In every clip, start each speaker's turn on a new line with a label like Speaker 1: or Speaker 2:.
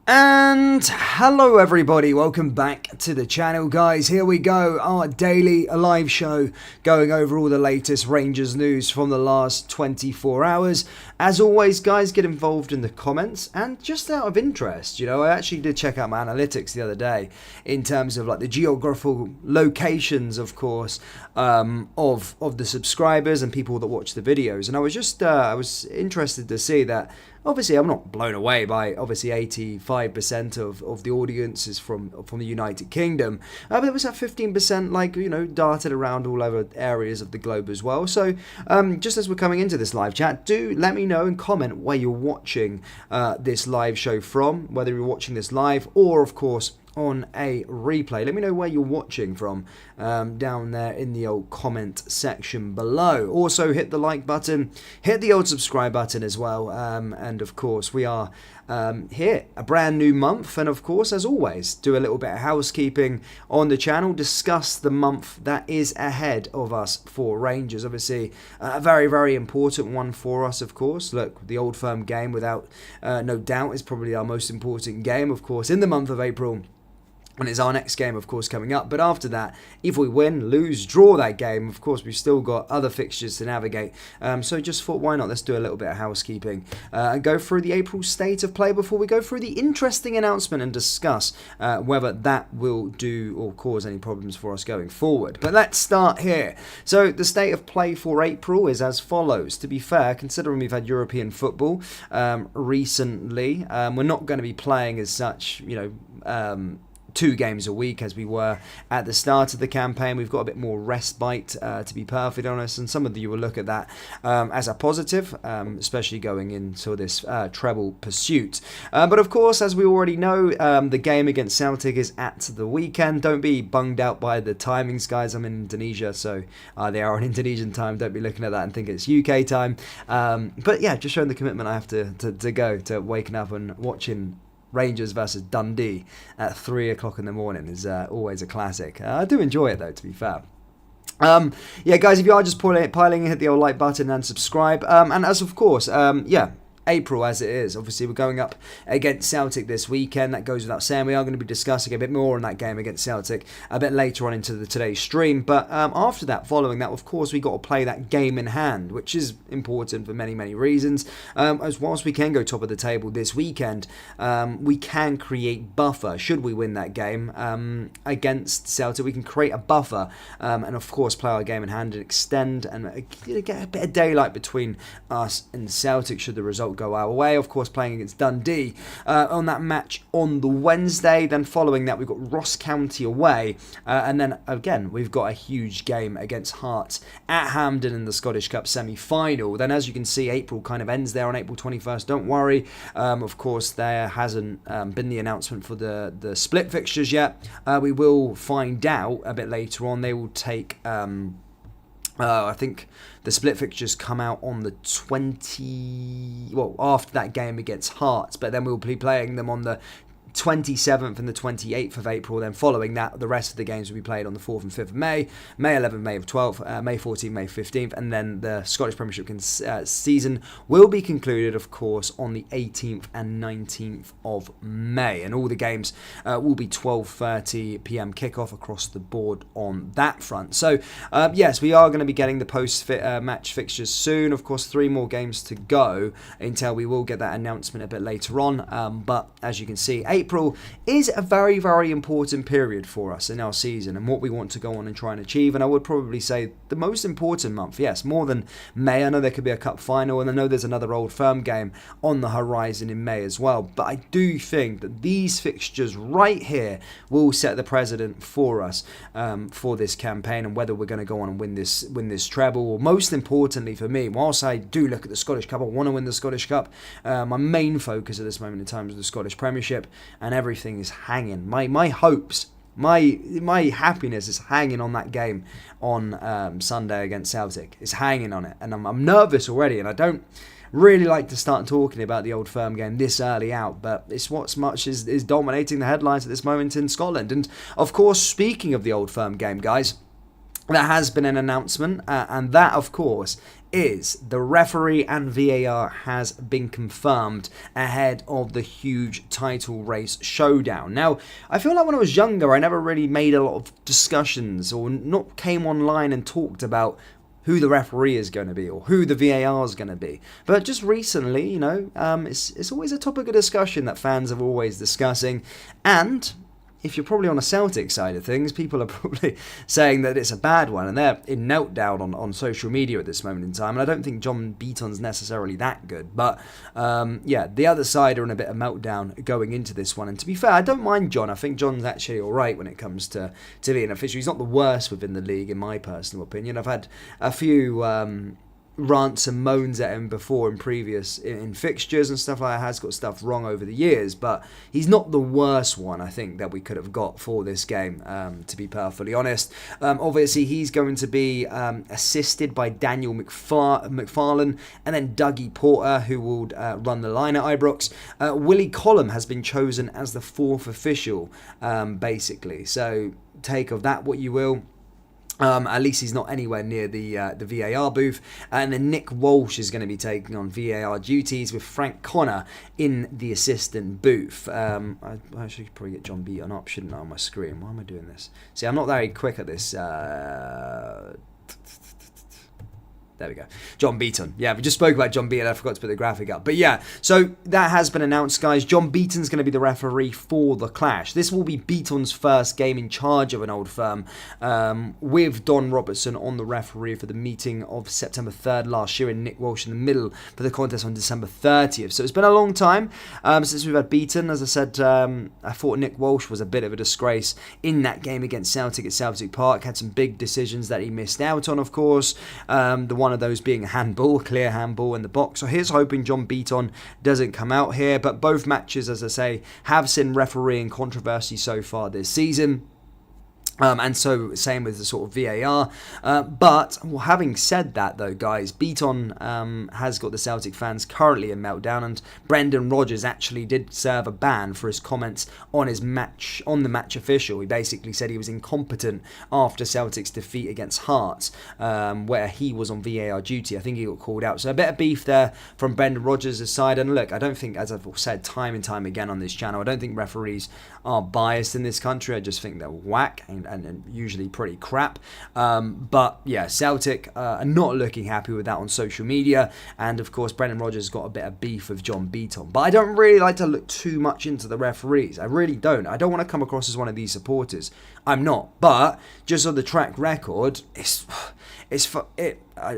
Speaker 1: And hello everybody, welcome back to the channel guys. Here we go, our daily live show going over all the latest Rangers news from the last 24 hours. As always guys, get involved in the comments, and just out of interest, I actually did check out my analytics the other day in terms of like the geographical locations, of course, of the subscribers and people that watch the videos, and I was just I was interested to see that. Obviously, I'm not blown away by obviously 85% of the audience is from the United Kingdom, but there was that 15% darted around all over areas of the globe as well. So just as we're coming into this live chat, do let me know and comment where you're watching this live show from, whether you're watching this live or of course on a replay. Let me know where you're watching from down there in the old comment section below. Also hit the like button, hit the old subscribe button as well, and of course we are here, a brand new month, and of course as always do a little bit of housekeeping on the channel, discuss the month that is ahead of us for Rangers. Obviously a very important one for us, of course. Look, the Old Firm game without no doubt is probably our most important game, of course, in the month of April. And it's our next game, of course, coming up. But after that, if we win, lose, draw that game, of course, we've still got other fixtures to navigate. So just thought, why not? Let's do a little bit of housekeeping and go through the April state of play before we go through the interesting announcement and discuss whether that will do or cause any problems for us going forward. But let's start here. So the state of play for April is as follows. To be fair, considering we've had European football recently, we're not going to be playing as such, 2 games a week as we were at the start of the campaign. We've got a bit more respite, to be perfectly honest, and some of you will look at that as a positive, especially going into this treble pursuit. But of course, as we already know, the game against Celtic is at the weekend. Don't be bunged out by the timings, guys. I'm in Indonesia, so they are on Indonesian time. Don't be looking at that and think it's UK time. But yeah, just showing the commitment I have to go to waking up and watching Rangers versus Dundee at 3 o'clock in the morning is always a classic. I do enjoy it though, to be fair. Yeah, guys, if you are just piling in, hit the old like button and subscribe. And as of course, April as it is. Obviously, we're going up against Celtic this weekend. That goes without saying. We are going to be discussing a bit more on that game against Celtic a bit later on into today's stream. But after that, following that, of course, we got to play that game in hand, which is important for many reasons. As whilst we can go top of the table this weekend, we can create buffer. Should we win that game against Celtic, we can create a buffer and, of course, play our game in hand and extend and get a bit of daylight between us and Celtic should the result go our way. Of course, playing against Dundee on that match on the Wednesday. Then following that, we've got Ross County away, and then again we've got a huge game against Hearts at Hampden in the Scottish Cup semi-final. Then, as you can see, April kind of ends there on April 21st. Don't worry, of course there hasn't been the announcement for the split fixtures yet. We will find out a bit later on. They will take I think the split fixtures come out on the after that game against Hearts, but then we'll be playing them on the 27th and the 28th of April. Then following that, the rest of the games will be played on the 4th and 5th of May, May 11th, May 12th, May 14th, May 15th, and then the Scottish Premiership season will be concluded, of course, on the 18th and 19th of May, and all the games will be 12:30 p.m. kickoff across the board on that front. So yes, we are going to be getting the post-match fixtures soon. Of course, 3 more games to go until we will get that announcement a bit later on, but as you can see, April is a very important period for us in our season and what we want to go on and try and achieve. And I would probably say the most important month, yes, more than May. I know there could be a cup final, and I know there's another Old Firm game on the horizon in May as well. But I do think that these fixtures right here will set the precedent for us for this campaign and whether we're going to go on and win this treble. Or most importantly for me, whilst I do look at the Scottish Cup, I want to win the Scottish Cup. My main focus at this moment in time is the Scottish Premiership. And everything is hanging. My hopes, my happiness is hanging on that game on Sunday against Celtic. It's hanging on it, and I'm nervous already. And I don't really like to start talking about the Old Firm game this early out, but it's what's much is dominating the headlines at this moment in Scotland. And of course, speaking of the Old Firm game, guys, there has been an announcement, and that, of course, is the referee and VAR has been confirmed ahead of the huge title race showdown. Now, I feel like when I was younger, I never really made a lot of discussions or not came online and talked about who the referee is going to be or who the VAR is going to be. But just recently, it's always a topic of discussion that fans are always discussing. And if you're probably on a Celtic side of things, people are probably saying that it's a bad one, and they're in meltdown on social media at this moment in time. And I don't think John Beaton's necessarily that good, but the other side are in a bit of meltdown going into this one. And to be fair, I don't mind John. I think John's actually all right when it comes to being an official. He's not the worst within the league, in my personal opinion. I've had a few rants and moans at him before in fixtures and stuff like that. Has got stuff wrong over the years, but he's not the worst one I think that we could have got for this game, to be perfectly honest. Obviously he's going to be assisted by Daniel McFarlane and then Dougie Porter, who will run the line at Ibrox. Willie Collum has been chosen as the fourth official, basically, so take of that what you will. At least he's not anywhere near the VAR booth. And then Nick Walsh is going to be taking on VAR duties with Frank Connor in the assistant booth. I should probably get John Beaton up, shouldn't I, on my screen? Why am I doing this? See, I'm not very quick at this. There we go. John Beaton. Yeah, we just spoke about John Beaton. I forgot to put the graphic up. But yeah, so that has been announced, guys. John Beaton's going to be the referee for the clash. This will be Beaton's first game in charge of an Old Firm, with Don Robertson on the referee for the meeting of September 3rd last year, and Nick Walsh in the middle for the contest on December 30th. So it's been a long time since we've had Beaton. As I said, I thought Nick Walsh was a bit of a disgrace in that game against Celtic at Celtic Park. Had some big decisions that he missed out on, of course. One of those being a clear handball in the box. So here's hoping John Beaton doesn't come out here. But both matches, as I say, have seen refereeing controversy so far this season. And so same with the sort of VAR. But having said that, though, guys, Beaton has got the Celtic fans currently in meltdown, and Brendan Rodgers actually did serve a ban for his comments on the match official. He basically said he was incompetent after Celtic's defeat against Hearts, where he was on VAR duty. I think he got called out. So a bit of beef there from Brendan Rodgers' side. And look, I don't think, as I've said time and time again on this channel, I don't think referees are biased in this country. I just think they're whack and usually pretty crap. But yeah, Celtic are not looking happy with that on social media. And of course, Brendan Rodgers got a bit of beef with John Beaton. But I don't really like to look too much into the referees. I really don't. I don't want to come across as one of these supporters. I'm not. But just on the track record, I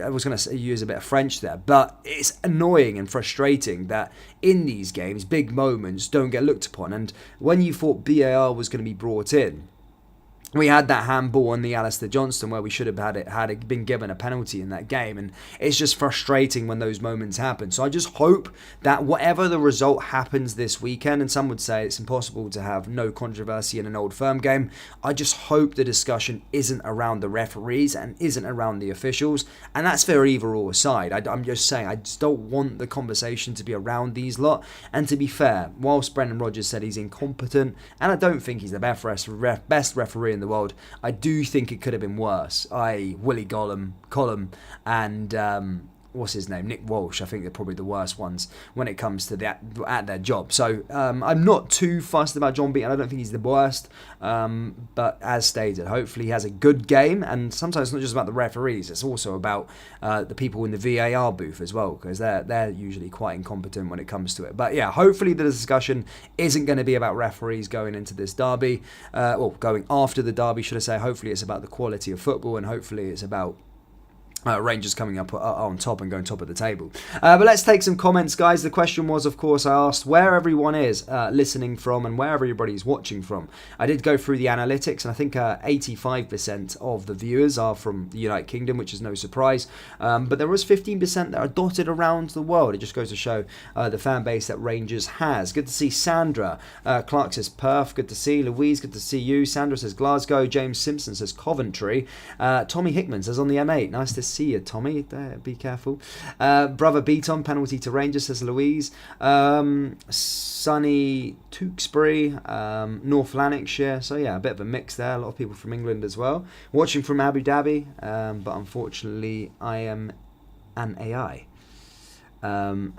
Speaker 1: was going to use a bit of French there, but it's annoying and frustrating that in these games, big moments don't get looked upon. And when you thought VAR was going to be brought in, we had that handball on the Alistair Johnston where we should have had been given a penalty in that game, and it's just frustrating when those moments happen. So I just hope that whatever the result happens this weekend, and some would say it's impossible to have no controversy in an Old Firm game, I just hope the discussion isn't around the referees and isn't around the officials, and that's for either or side. I'm just saying, I just don't want the conversation to be around these lot. And to be fair, whilst Brendan Rodgers said he's incompetent, and I don't think he's the best referee in the world, I do think it could have been worse. Willie Collum and what's his name, Nick Walsh. I think they're probably the worst ones when it comes to at their job. So I'm not too fussed about John Beaton. I don't think he's the worst. But as stated, hopefully he has a good game. And sometimes it's not just about the referees. It's also about the people in the VAR booth as well, because they're usually quite incompetent when it comes to it. But yeah, hopefully the discussion isn't going to be about referees going into this derby, or going after the derby, should I say. Hopefully it's about the quality of football, and hopefully it's about Rangers coming up on top and going top of the table. But let's take some comments, guys. The question was, of course, I asked where everyone is listening from and where everybody's watching from. I did go through the analytics, and I think 85% of the viewers are from the United Kingdom, which is no surprise. But there was 15% that are dotted around the world. It just goes to show the fan base that Rangers has. Good to see Sandra. Clark says Perth. Good to see Louise. Good to see you. Sandra says Glasgow. James Simpson says Coventry. Tommy Hickman says on the M8. Nice to see you, Tommy. Be careful. Brother Beaton, penalty to Rangers, says Louise. Sunny Tewkesbury, North Lanarkshire. So yeah, a bit of a mix there. A lot of people from England as well. Watching from Abu Dhabi, but unfortunately I am and AI.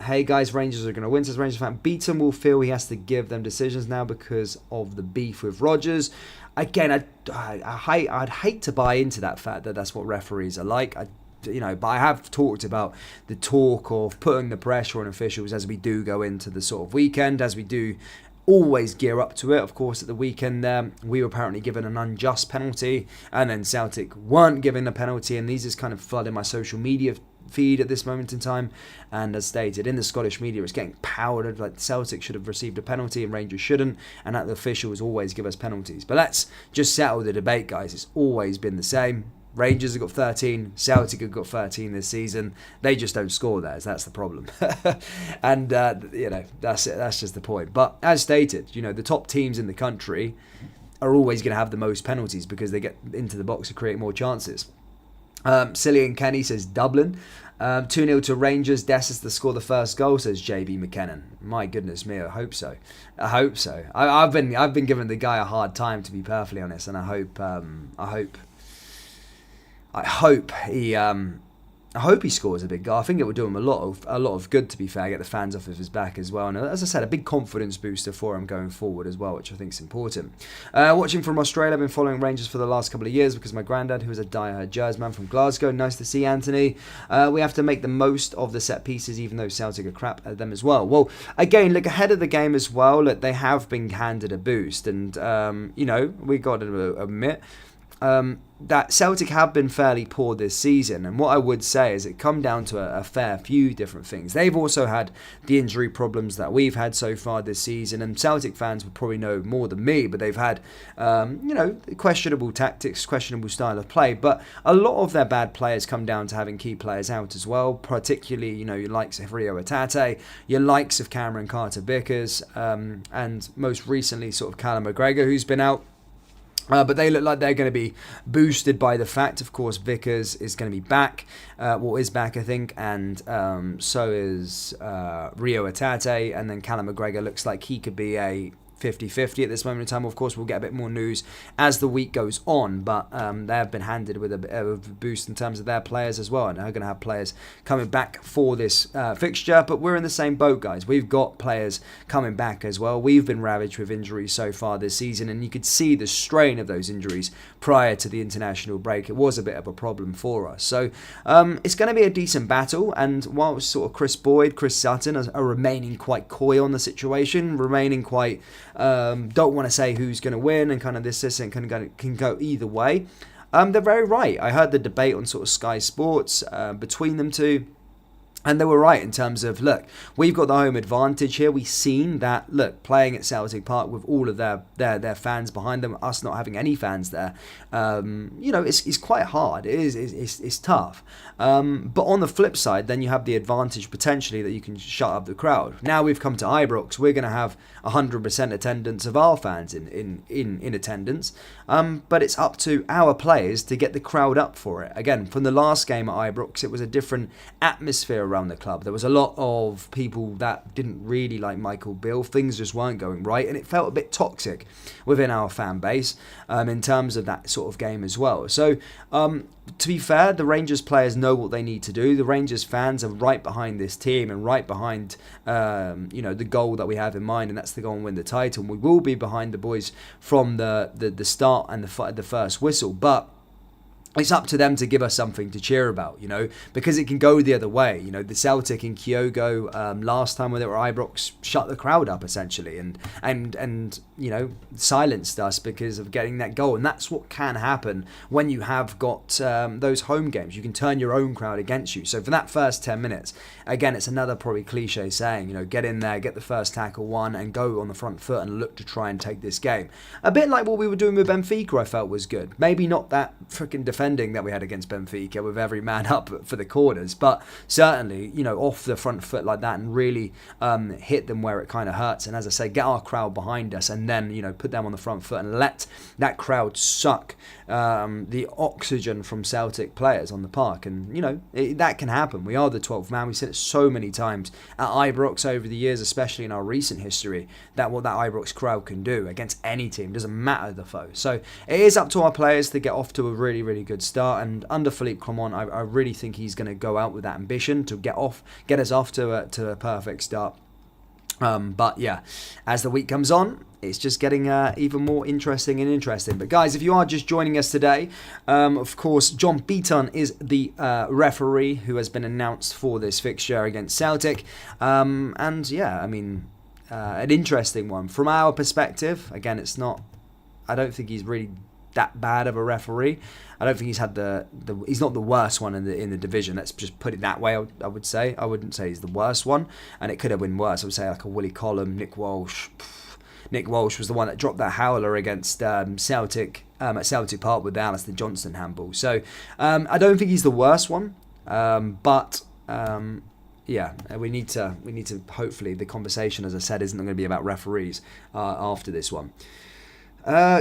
Speaker 1: Hey guys, Rangers are going to win. Says Rangers fan. Beaton will feel he has to give them decisions now because of the beef with Rodgers. Again, I'd hate to buy into that fact that that's what referees are like. But I have talked about the talk of putting the pressure on officials as we do go into the sort of weekend, as we do always gear up to it. Of course, at the weekend there, we were apparently given an unjust penalty, and then Celtic weren't given a penalty, and these is kind of flooding my social media feed at this moment in time. And as stated in the Scottish media, it's getting powdered like Celtic should have received a penalty and Rangers shouldn't, and that the officials always give us penalties. But let's just settle the debate, guys. It's always been the same. Rangers have got 13, Celtic have got 13 this season. They just don't score theirs. That's the problem. And, that's it. That's just the point. But as stated, the top teams in the country are always going to have the most penalties because they get into the box to create more chances. Silly and Kenny says Dublin. 2-0 to Rangers. Dessus to score the first goal, says JB McKinnon. My goodness me, I hope so. I've been giving the guy a hard time, to be perfectly honest, and I hope he scores a big goal. I think it would do him a lot of good, to be fair, get the fans off of his back as well. And as I said, a big confidence booster for him going forward as well, which I think is important. Watching from Australia, I've been following Rangers for the last couple of years because my granddad, who is a diehard Jersey man from Glasgow, nice to see, Anthony. We have to make the most of the set pieces, even though Celtic are crap at them as well. Well, again, look ahead of the game as well. Look, they have been handed a boost, and we got to admit that Celtic have been fairly poor this season, and what I would say is it come down to a fair few different things. They've also had the injury problems that we've had so far this season, and Celtic fans would probably know more than me, but they've had questionable tactics, questionable style of play, but a lot of their bad players come down to having key players out as well, particularly your likes of Rio Atate, your likes of Cameron Carter-Vickers, and most recently sort of Callum McGregor, who's been out. But they look like they're going to be boosted by the fact, of course, Vickers is going to be back, is back, I think, and so is Rio Atate, and then Callum McGregor looks like he could be a 50-50 at this moment in time. Of course, we'll get a bit more news as the week goes on, but they have been handed with a bit of a boost in terms of their players as well, and they're going to have players coming back for this fixture. But we're in the same boat, guys. We've got players coming back as well. We've been ravaged with injuries so far this season, and you could see the strain of those injuries prior to the international break. It was a bit of a problem for us. So it's going to be a decent battle, and while sort of Chris Boyd, Chris Sutton are remaining quite coy on the situation, remaining quite don't want to say who's going to win, and kind of this can go either way. They're very right. I heard the debate on sort of Sky Sports between them two, and they were right in terms of, look, we've got the home advantage here. We've seen that, look, playing at Celtic Park with all of their fans behind them, us not having any fans there, it's quite hard. It's tough. But on the flip side, then you have the advantage potentially that you can shut up the crowd. Now we've come to Ibrox, we're going to have 100% attendance of our fans in attendance, but it's up to our players to get the crowd up for it. Again, from the last game at Ibrox, it was a different atmosphere around the club. There was a lot of people that didn't really like Michael Beale. Things just weren't going right, and it felt a bit toxic within our fan base in terms of that sort of game as well. So to be fair, the Rangers players know what they need to do. The Rangers fans are right behind this team and right behind the goal that we have in mind, and that's to go and win the title. And we will be behind the boys from the start and the first whistle, but it's up to them to give us something to cheer about, because it can go the other way. The Celtic in Kyogo last time when they were Ibrox shut the crowd up essentially and silenced us because of getting that goal. And that's what can happen when you have got those home games. You can turn your own crowd against you. So for that first 10 minutes, again, it's another probably cliche saying, get in there, get the first tackle won, and go on the front foot and look to try and take this game. A bit like what we were doing with Benfica, I felt was good. Maybe not that freaking defending that we had against Benfica with every man up for the corners, but certainly off the front foot like that and really hit them where it kind of hurts, and as I say, get our crowd behind us and then put them on the front foot and let that crowd suck the oxygen from Celtic players on the park. And that can happen. We are the 12th man. We've said it so many times at Ibrox over the years, especially in our recent history, that what that Ibrox crowd can do against any team, doesn't matter the foe. So it is up to our players to get off to a really, really good good start. And under Philippe Clement, I really think he's going to go out with that ambition to get us off to a perfect start. But yeah, as the week comes on, it's just getting even more interesting. But guys, if you are just joining us today, of course, John Beaton is the referee who has been announced for this fixture against Celtic. And yeah, I mean, an interesting one. From our perspective, again, I don't think he's really that bad of a referee. I don't think he's had he's not the worst one in the division. Let's just put it that way. I would say I wouldn't say he's the worst one, and it could have been worse. I would say like a Willie Collum, Nick Walsh. Nick Walsh was the one that dropped that howler against Celtic at Celtic Park with the Alistair Johnston handball. So I don't think he's the worst one, but. Yeah, we need to hopefully the conversation, as I said, isn't going to be about referees after this one.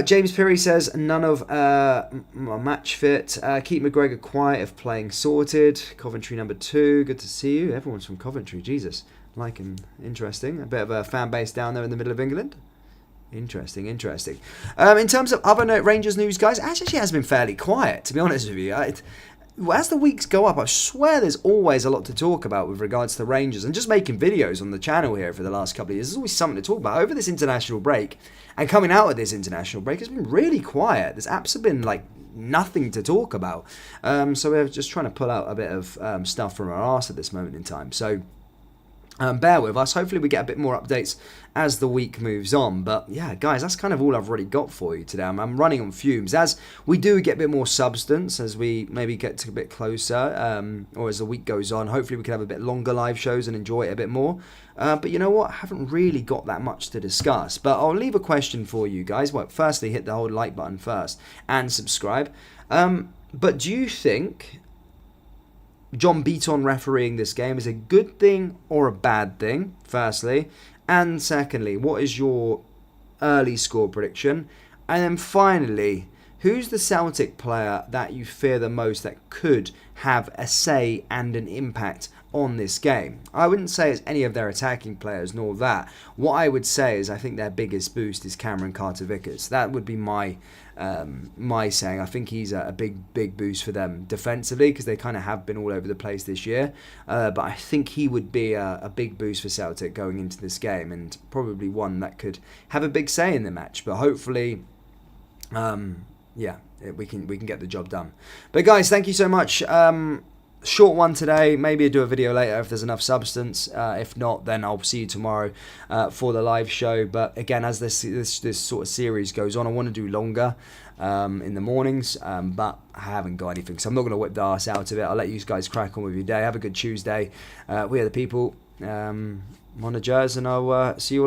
Speaker 1: James Perry says none of match fit. Keep McGregor quiet if playing sorted. Coventry number 2. Good to see you. Everyone's from Coventry. Jesus, like and interesting. A bit of a fan base down there in the middle of England. Interesting. In terms of other Rangers news, guys, it actually has been fairly quiet, to be honest with you. As the weeks go up, I swear there's always a lot to talk about with regards to Rangers, and just making videos on the channel here for the last couple of years, there's always something to talk about. Over this international break, and coming out of this international break, it's been really quiet. There's absolutely been like nothing to talk about. So we're just trying to pull out a bit of stuff from our arse at this moment in time. So bear with us. Hopefully we get a bit more updates as the week moves on. But yeah, guys, that's kind of all I've really got for you today. I'm running on fumes. As we do get a bit more substance, as we maybe get to a bit closer, or as the week goes on, hopefully we can have a bit longer live shows and enjoy it a bit more. But you know what? I haven't really got that much to discuss. But I'll leave a question for you guys. Well, firstly, hit the whole like button first and subscribe. But do you think John Beaton refereeing this game is a good thing or a bad thing, firstly? And secondly, what is your early score prediction? And then finally, who's the Celtic player that you fear the most that could have a say and an impact on this game? I wouldn't say it's any of their attacking players, nor that. What I would say is I think their biggest boost is Cameron Carter-Vickers. That would be my saying. I think he's a big boost for them defensively, because they kind of have been all over the place this year. But I think he would be a big boost for Celtic going into this game, and probably one that could have a big say in the match. But hopefully, we can get the job done. But guys, thank you so much. Short one today. Maybe I'll do a video later if there's enough substance. If not, then I'll see you tomorrow for the live show. But again, as this sort of series goes on, I want to do longer in the mornings, but I haven't got anything, so I'm not going to whip the arse out of it. I'll let you guys crack on with your day. Have a good Tuesday. We are the people. Monagers, and I'll see you all later.